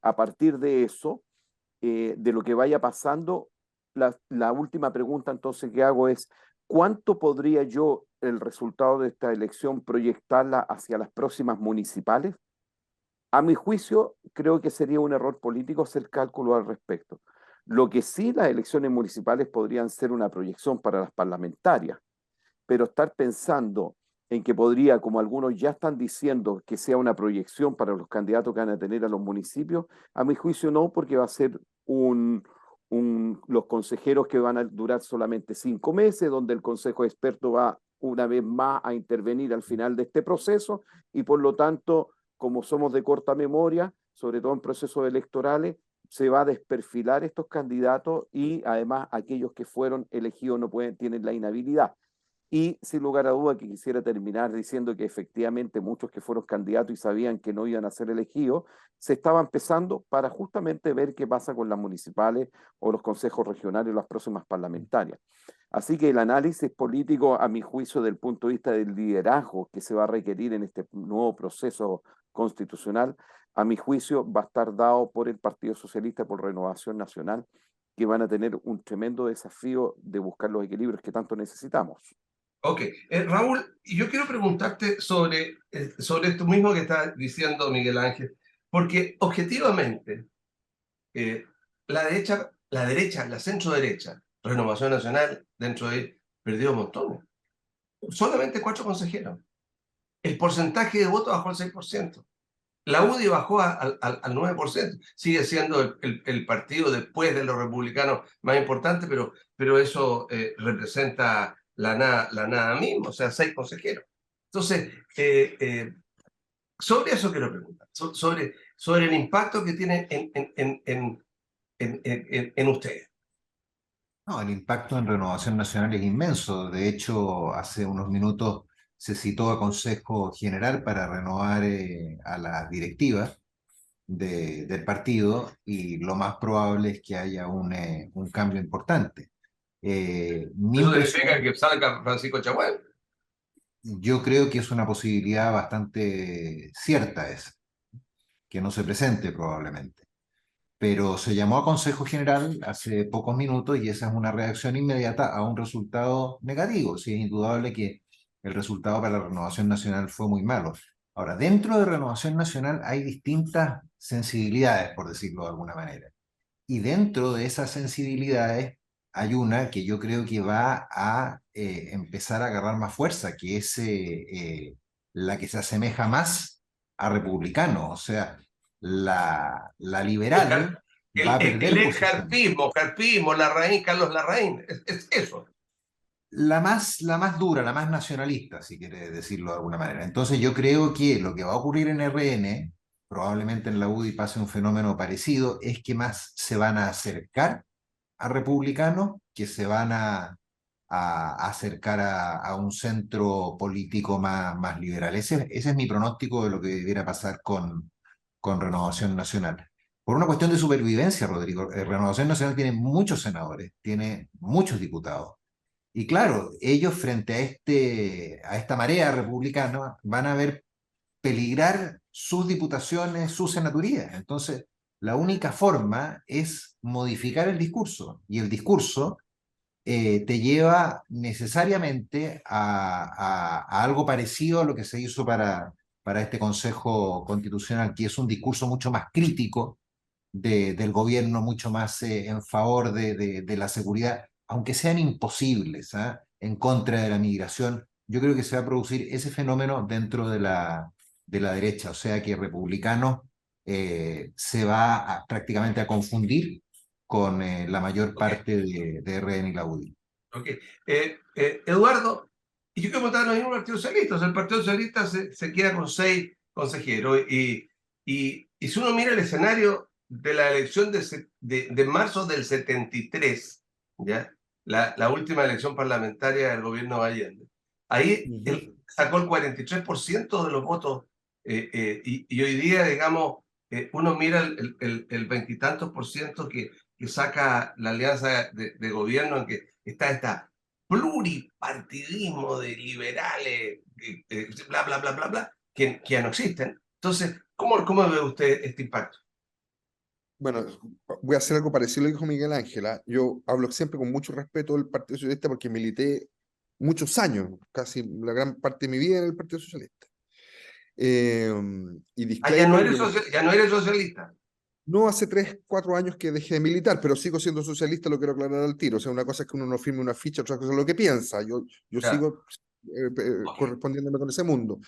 a partir de eso, de lo que vaya pasando, la última pregunta entonces que hago es, ¿cuánto podría yo, el resultado de esta elección, proyectarla hacia las próximas municipales? A mi juicio, creo que sería un error político hacer cálculo al respecto. Lo que sí, las elecciones municipales podrían ser una proyección para las parlamentarias, pero estar pensando en que podría, como algunos ya están diciendo, que sea una proyección para los candidatos que van a tener a los municipios, a mi juicio no, porque va a ser los consejeros que van a durar solamente 5 meses, donde el consejo de expertos va una vez más a intervenir al final de este proceso y por lo tanto, como somos de corta memoria, sobre todo en procesos electorales, se va a desperfilar estos candidatos y además aquellos que fueron elegidos no tienen la inhabilidad. Y sin lugar a duda que quisiera terminar diciendo que efectivamente muchos que fueron candidatos y sabían que no iban a ser elegidos, se estaba empezando para justamente ver qué pasa con las municipales o los consejos regionales o las próximas parlamentarias. Así que el análisis político, a mi juicio, del punto de vista del liderazgo que se va a requerir en este nuevo proceso constitucional, a mi juicio va a estar dado por el Partido Socialista, por Renovación Nacional, que van a tener un tremendo desafío de buscar los equilibrios que tanto necesitamos. Ok, Raúl, y yo quiero preguntarte sobre esto mismo que está diciendo Miguel Ángel, porque objetivamente eh, la centro derecha, Renovación Nacional, dentro de él, perdió montones. Solamente 4 consejeros. El porcentaje de votos bajó al 6%. La UDI bajó al 9%. Sigue siendo el partido después de los republicanos más importante, pero eso representa la nada misma, o sea, 6 consejeros. Entonces, sobre eso quiero preguntar, sobre el impacto que tiene en ustedes. No, el impacto en Renovación Nacional es inmenso. De hecho, hace unos minutos se citó a Consejo General para renovar a las directivas del partido y lo más probable es que haya un cambio importante. Mi Eso significa impresión, que salga Francisco Chaguán. yo creo que es una posibilidad bastante cierta esa, que no se presente probablemente. Pero se llamó a Consejo General hace pocos minutos y esa es una reacción inmediata a un resultado negativo. Sí, es indudable que el resultado para la Renovación Nacional fue muy malo. Ahora, dentro de Renovación Nacional hay distintas sensibilidades, por decirlo de alguna manera. Y dentro de esas sensibilidades hay una que yo creo que va a empezar a agarrar más fuerza, que es la que se asemeja más a republicano. O sea, la El, liberal car- va a perder el posición. Carpismo, Larraín, Carlos Larraín, es eso. La más dura, la más nacionalista, si quiere decirlo de alguna manera. Entonces yo creo que lo que va a ocurrir en RN, probablemente en la UDI pase un fenómeno parecido, es que más se van a acercar a republicanos, que se van a acercar a un centro político más liberal. Ese es mi pronóstico de lo que debiera pasar con Renovación Nacional. Por una cuestión de supervivencia, Rodrigo, Renovación Nacional tiene muchos senadores, tiene muchos diputados. Y claro, ellos frente a esta marea republicana van a ver peligrar sus diputaciones, sus senaturías. Entonces, la única forma es modificar el discurso. Y el discurso te lleva necesariamente a algo parecido a lo que se hizo para este Consejo Constitucional, que es un discurso mucho más crítico del gobierno, mucho más en favor de la seguridad, aunque sean imposibles, ¿ah? En contra de la migración. Yo creo que se va a producir ese fenómeno dentro de la derecha, o sea que republicano se va prácticamente a confundir con la mayor Ok, parte de RN y la UDI. ok. Eduardo, y yo quiero preguntar en el Partido Socialista. O sea, el Partido Socialista se queda con 6 consejeros y si uno mira el escenario de la elección de marzo del 73, ¿ya? La última elección parlamentaria del gobierno de Allende, ahí Ujú. él sacó el 43% de los votos y hoy día, digamos, uno mira el veintitantos por ciento que saca la alianza de gobierno en que está esta pluripartidismo de liberales, bla, bla, bla, bla, bla, que ya no existen. Entonces, ¿cómo ve usted este impacto? Bueno, voy a hacer algo parecido a lo que dijo Miguel Ángel. ¿Ah? Yo hablo siempre con mucho respeto del Partido Socialista porque milité muchos años, casi la gran parte de mi vida en el Partido Socialista. Eh, y Ah, ya no disclaimer, eres, ya no eres socialista. no hace 3, 4 años que dejé de militar, pero sigo siendo socialista, lo quiero aclarar al tiro. O sea, una cosa es que uno no firme una ficha, otra cosa es lo que piensa. Yo Ya, sigo ok. correspondiéndome con ese mundo.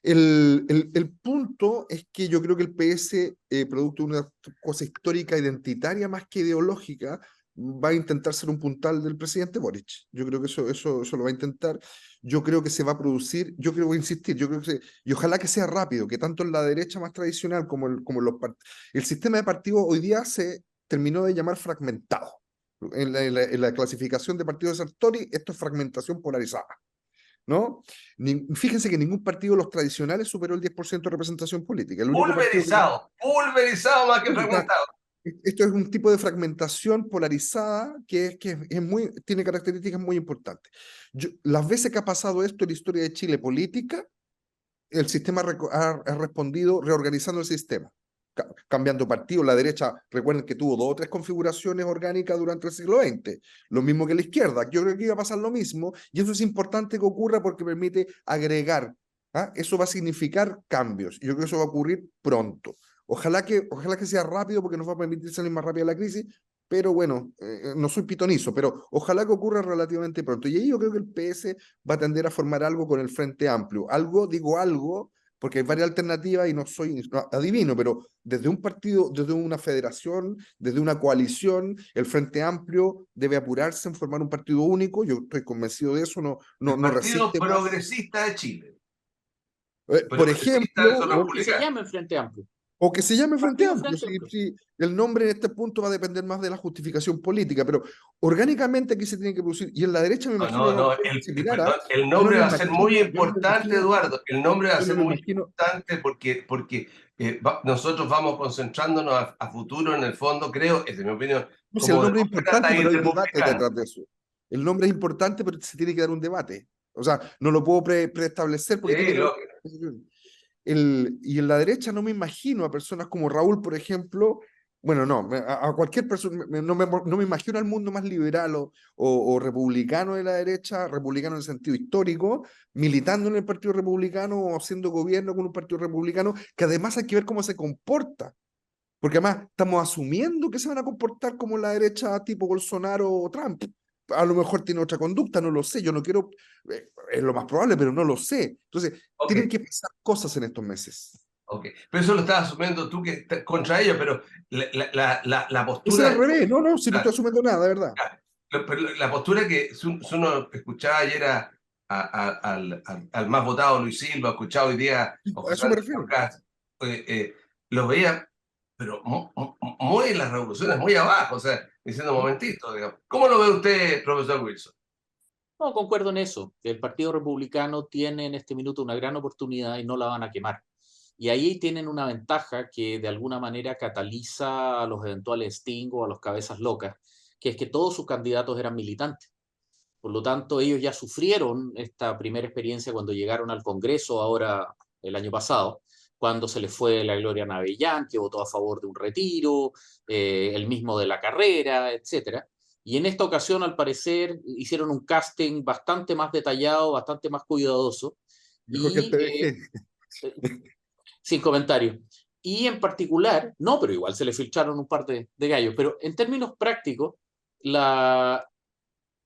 El punto es que yo creo que el PS, producto de una cosa histórica, identitaria más que ideológica, va a intentar ser un puntal del presidente Boric. Yo creo que eso lo va a intentar. Yo creo que se va a producir, yo creo que voy a insistir, yo creo que y ojalá que sea rápido, que tanto en la derecha más tradicional como, como en los el sistema de partidos hoy día se terminó de llamar fragmentado. En la clasificación de partidos de Sartori, esto es fragmentación polarizada. ¿No? Fíjense que ningún partido de los tradicionales superó el 10% de representación política. El único partido que Pulverizado más que está, fragmentado. esto es un tipo de fragmentación polarizada que es muy, tiene características muy importantes. Las veces que ha pasado esto en la historia de Chile política, el sistema ha respondido reorganizando el sistema, cambiando partido. La derecha, recuerden que tuvo 2 o 3 configuraciones orgánicas durante el siglo XX, lo mismo que la izquierda. Yo creo que iba a pasar lo mismo, y eso es importante que ocurra porque permite agregar. ¿Ah? Eso va a significar cambios, y yo creo que eso va a ocurrir pronto. Ojalá que sea rápido porque nos va a permitir salir más rápido de la crisis, pero bueno, no soy pitonizo, pero ojalá que ocurra relativamente pronto. Y ahí yo creo que el PS va a tender a formar algo con el Frente Amplio. Algo, digo algo, porque hay varias alternativas y no soy adivino, pero desde un partido, desde una federación, desde una coalición, el Frente Amplio debe apurarse en formar un partido único. Yo estoy convencido de eso, El no Partido resiste más. Progresista de Chile. Por Progresista de ejemplo, zona Que se republicana. llame Frente Amplio. o que se llame Frente Partido Amplio. Frente Amplio. Si el nombre en este punto va a depender más de la justificación política, pero orgánicamente aquí se tiene que producir. Y en la derecha me No, imagino no, no, similar, perdón, ¿ah? el Yo no nombre me va a ser muy imagino, yo no me importante, imagino, Eduardo. El nombre va a yo no ser me muy imagino. importante porque nosotros vamos concentrándonos a futuro en el fondo, creo, es de mi opinión, No, si el como nombre es importante, demócratas y pero hay debate republicanos. detrás de eso. El nombre es importante, pero se tiene que dar un debate. O sea, no lo puedo preestablecer porque tiene Sí, que haber. Y en la derecha no me imagino a personas como Raúl, por ejemplo. Bueno, no, a cualquier persona, no me imagino al mundo más liberal o republicano de la derecha, republicano en el sentido histórico, militando en el Partido Republicano o haciendo gobierno con un Partido Republicano, que además hay que ver cómo se comporta. Porque además estamos asumiendo que se van a comportar como la derecha tipo Bolsonaro o Trump. A lo mejor tiene otra conducta, no lo sé, yo no quiero, es lo más probable, pero no lo sé. Entonces, Ok, tienen que pasar cosas en estos meses. ok. Pero eso lo estás asumiendo tú que estás contra ellos, pero la Ese era al postura, revés, no, no, si no la, estoy asumiendo nada, de verdad. pero la postura que si uno escuchaba ayer al más votado Luis Silva, escuchaba hoy día a A José eso me Antonio refiero. Kast, los veía, pero muy en las revoluciones, muy abajo, o sea, diciendo momentito, digamos. ¿Cómo lo ve usted, profesor Wilson? No, concuerdo en eso, que el Partido Republicano tiene en este minuto una gran oportunidad y no la van a quemar. Y ahí tienen una ventaja que de alguna manera cataliza a los eventuales Sting o a los cabezas locas, que es que todos sus candidatos eran militantes. Por lo tanto, ellos ya sufrieron esta primera experiencia cuando llegaron al Congreso, ahora el año pasado, cuando se les fue la Gloria Navellán, que votó a favor de un retiro, el mismo de la carrera, etcétera. Y en esta ocasión, al parecer, hicieron un casting bastante más detallado, bastante más cuidadoso, Mejor que el y PDG. sin comentarios. Y en particular, no, pero igual se le filtraron un par de gallos, pero en términos prácticos, la,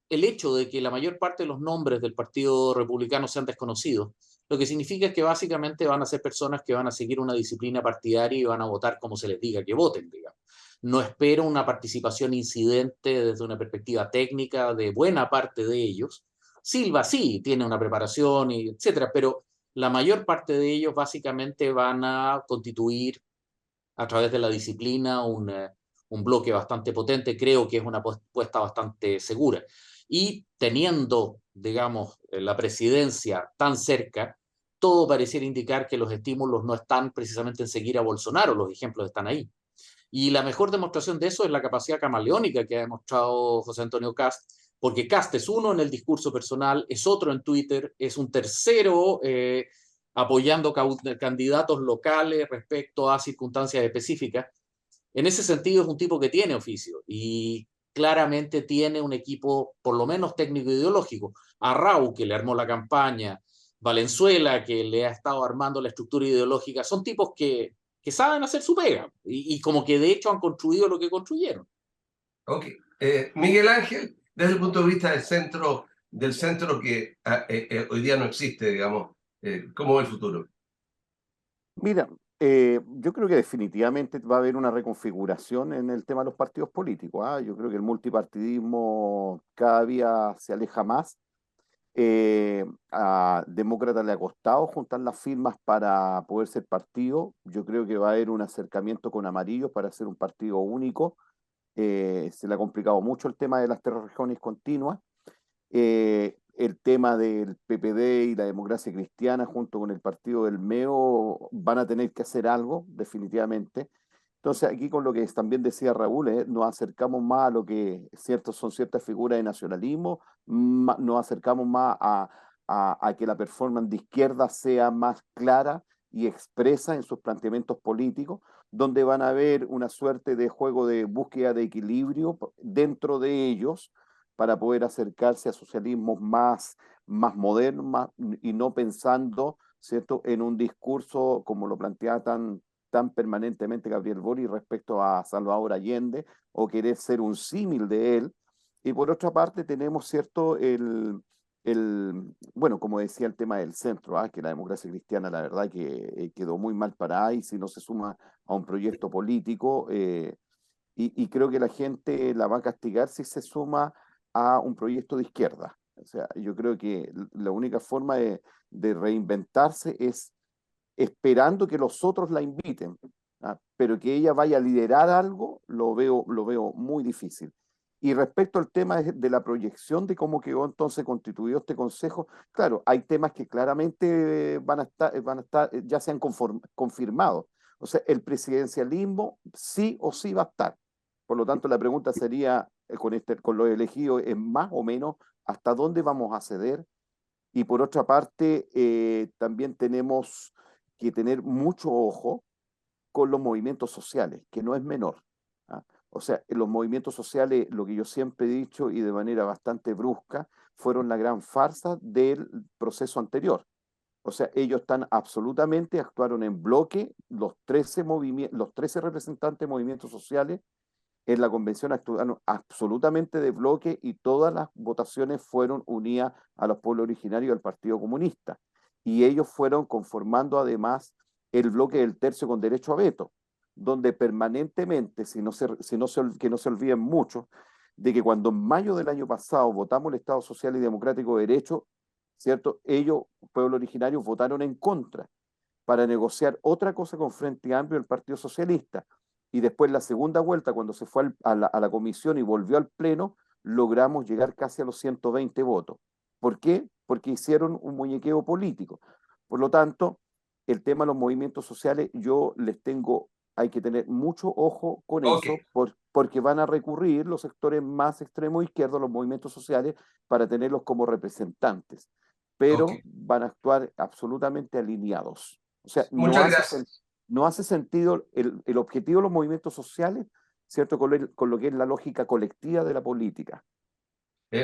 el hecho de que la mayor parte de los nombres del Partido Republicano sean desconocidos, lo que significa es que básicamente van a ser personas que van a seguir una disciplina partidaria y van a votar como se les diga que voten, digamos. No espero una participación incidente desde una perspectiva técnica de buena parte de ellos. Silva sí tiene una preparación, y etcétera, pero la mayor parte de ellos básicamente van a constituir a través de la disciplina un bloque bastante potente. Creo que es una apuesta bastante segura. Y teniendo, digamos, la presidencia tan cerca, todo pareciera indicar que los estímulos no están precisamente en seguir a Bolsonaro, los ejemplos están ahí. Y la mejor demostración de eso es la capacidad camaleónica que ha demostrado José Antonio Kast, porque Kast es uno en el discurso personal, es otro en Twitter, es un tercero apoyando candidatos locales respecto a circunstancias específicas. En ese sentido es un tipo que tiene oficio y claramente tiene un equipo, por lo menos técnico-ideológico. Arrau, que le armó la campaña, Valenzuela, que le ha estado armando la estructura ideológica, son tipos que saben hacer su pega y como que de hecho han construido lo que construyeron. Ok. Miguel Ángel, desde el punto de vista del centro que hoy día no existe, digamos, ¿cómo ve el futuro? Mira, yo creo que definitivamente va a haber una reconfiguración en el tema de los partidos políticos. ¿Ah? Yo creo que el multipartidismo cada día se aleja más. A Demócrata le ha costado juntar las firmas para poder ser partido. Yo creo que va a haber un acercamiento con Amarillos para ser un partido único. Se le ha complicado mucho el tema de las 3 regiones continuas. El tema del PPD y la democracia cristiana junto con el partido del MEO van a tener que hacer algo, definitivamente. Entonces, aquí con lo que también decía Raúl, nos acercamos más a lo que son ciertas figuras de nacionalismo, nos acercamos más a que la performance de izquierda sea más clara y expresa en sus planteamientos políticos, donde van a haber una suerte de juego de búsqueda de equilibrio dentro de ellos para poder acercarse a socialismos más modernos y no pensando, ¿cierto?, en un discurso como lo planteaba tan permanentemente Gabriel Boric respecto a Salvador Allende o querer ser un símil de él. Y por otra parte tenemos, ¿cierto?, bueno, como decía, el tema del centro, que la democracia cristiana, la verdad, que quedó muy mal parada y si no se suma a un proyecto político, y creo que la gente la va a castigar si se suma a un proyecto de izquierda. O sea, yo creo que la única forma de reinventarse es esperando que los otros la inviten, pero que ella vaya a liderar algo, lo veo muy difícil. Y respecto al tema de la proyección de cómo quedó entonces constituido este consejo, claro, hay temas que claramente van a estar ya se han confirmado. O sea, el presidencialismo sí o sí va a estar. Por lo tanto, la pregunta sería, con lo elegido, es más o menos hasta dónde vamos a ceder. Y por otra parte, también tenemos que tener mucho ojo con los movimientos sociales, que no es menor. ¿Ah? O sea, en los movimientos sociales, lo que yo siempre he dicho y de manera bastante brusca, fueron la gran farsa del proceso anterior. O sea, ellos actuaron en bloque, los 13 representantes de movimientos sociales en la convención actuaron absolutamente de bloque y todas las votaciones fueron unidas a los pueblos originarios del Partido Comunista. Y ellos fueron conformando además el bloque del tercio con derecho a veto, donde permanentemente, que no se olviden mucho, de que cuando en mayo del año pasado votamos el Estado Social y Democrático de Derecho, ¿cierto? Ellos, pueblos originarios, votaron en contra para negociar otra cosa con Frente Amplio del Partido Socialista. Y después la segunda vuelta, cuando se fue a la comisión y volvió al pleno, logramos llegar casi a los 120 votos. ¿Por qué? Porque hicieron un muñequeo político. Por lo tanto, el tema de los movimientos sociales, hay que tener mucho ojo con eso, porque van a recurrir los sectores más extremos izquierdos, los movimientos sociales, para tenerlos como representantes. Pero van a actuar absolutamente alineados. O sea, no hace sentido el objetivo de los movimientos sociales, ¿cierto? Con lo que es la lógica colectiva de la política.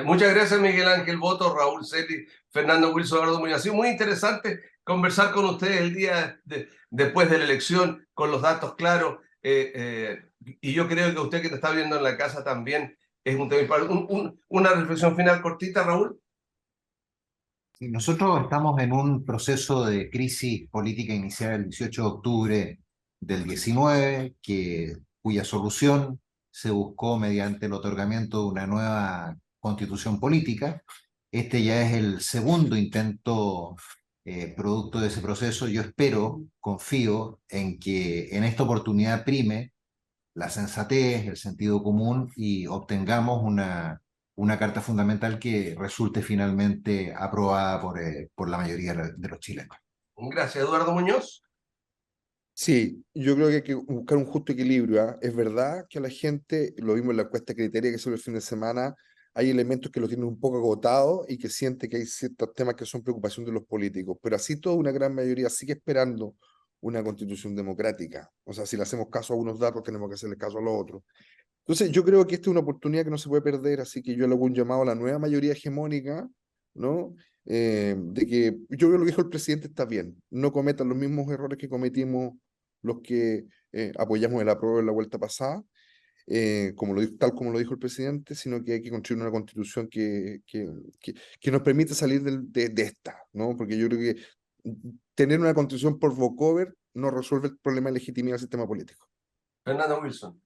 Muchas gracias, Miguel Ángel Boto, Raúl Celi, Fernando Wilson, Eduardo Muñoz. Ha sido muy interesante conversar con ustedes el día después de la elección, con los datos claros. Y yo creo que usted que te está viendo en la casa también es un tema. Una reflexión final cortita, Raúl. Nosotros estamos en un proceso de crisis política iniciada el 18 de octubre del 19, cuya solución se buscó mediante el otorgamiento de una nueva constitución política. Este ya es el segundo intento producto de ese proceso. Yo confío en que en esta oportunidad prime la sensatez, el sentido común y obtengamos una carta fundamental que resulte finalmente aprobada por la mayoría de los chilenos. Gracias, Eduardo Muñoz. Sí, yo creo que hay que buscar un justo equilibrio. Es verdad que a la gente, lo vimos en la encuesta Criteria que salió el fin de semana, hay elementos que lo tienen un poco agotado y que siente que hay ciertos temas que son preocupación de los políticos, pero así toda una gran mayoría sigue esperando una constitución democrática. O sea, si le hacemos caso a unos datos, tenemos que hacerle caso a los otros. Entonces, yo creo que esta es una oportunidad que no se puede perder, así que yo le hago un llamado a la nueva mayoría hegemónica, ¿no? De que yo creo que lo que dijo el presidente está bien, no cometan los mismos errores que cometimos los que apoyamos el apruebo en la vuelta pasada, tal como lo dijo el presidente, sino que hay que construir una constitución que nos permita salir de esta, ¿no? Porque yo creo que tener una constitución por walkover no resuelve el problema de legitimidad del sistema político. Fernando Wilson.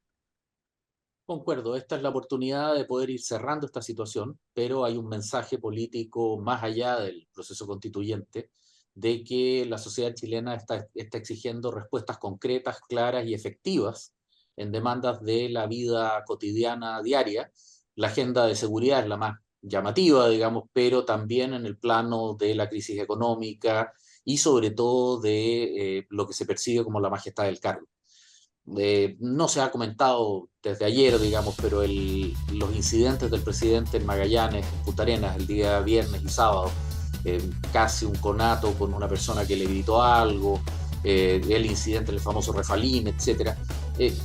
Concuerdo, esta es la oportunidad de poder ir cerrando esta situación, pero hay un mensaje político más allá del proceso constituyente de que la sociedad chilena está exigiendo respuestas concretas, claras y efectivas en demandas de la vida cotidiana diaria. La agenda de seguridad es la más llamativa, digamos, pero también en el plano de la crisis económica y sobre todo de lo que se percibe como la majestad del cargo. No se ha comentado desde ayer, digamos, pero los incidentes del presidente en Magallanes, en Punta Arenas, el día viernes y sábado, casi un conato con una persona que le gritó algo, el incidente del famoso Refalín, etc.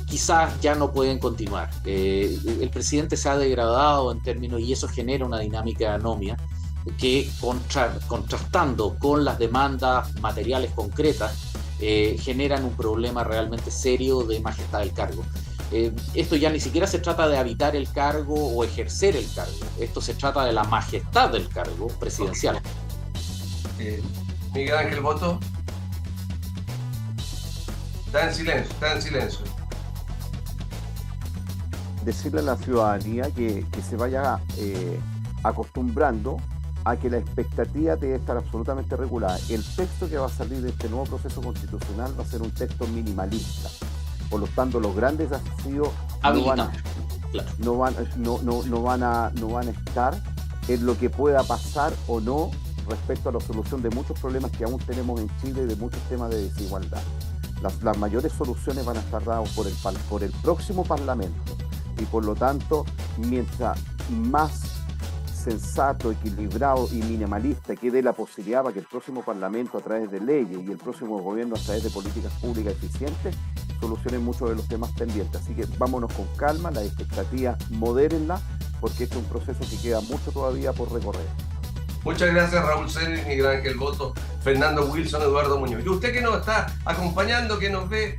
Quizás ya no pueden continuar. El presidente se ha degradado en términos, y eso genera una dinámica de anomia que contrastando con las demandas materiales concretas, generan un problema realmente serio de majestad del cargo. Esto ya ni siquiera se trata de habitar el cargo o ejercer el cargo, esto se trata de la majestad del cargo presidencial. Miguel Ángel Boto. Está en silencio. Decirle a la ciudadanía que se vaya acostumbrando a que la expectativa debe estar absolutamente regulada. El texto que va a salir de este nuevo proceso constitucional va a ser un texto minimalista. Por lo tanto, los grandes desafíos no van a estar en lo que pueda pasar o no respecto a la solución de muchos problemas que aún tenemos en Chile y de muchos temas de desigualdad. Las mayores soluciones van a estar dadas por el próximo Parlamento y por lo tanto, mientras más sensato, equilibrado y minimalista que dé la posibilidad para que el próximo Parlamento a través de leyes y el próximo gobierno a través de políticas públicas eficientes solucionen muchos de los temas pendientes. Así que vámonos con calma, las expectativas modérenlas, porque este es un proceso que queda mucho todavía por recorrer. Muchas gracias, Raúl Celi, Miguel Ángel Boto, Fernando Wilson, Eduardo Muñoz. Y usted que nos está acompañando, que nos ve,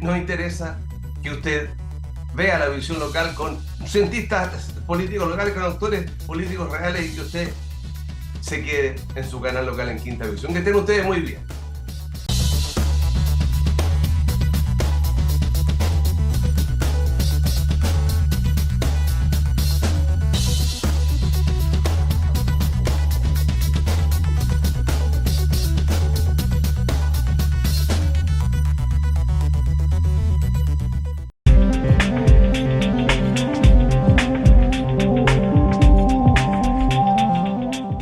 nos interesa que usted vea la visión local con cientistas políticos locales, con autores políticos reales y que usted se quede en su canal local en Quinta Visión. Que estén ustedes muy bien.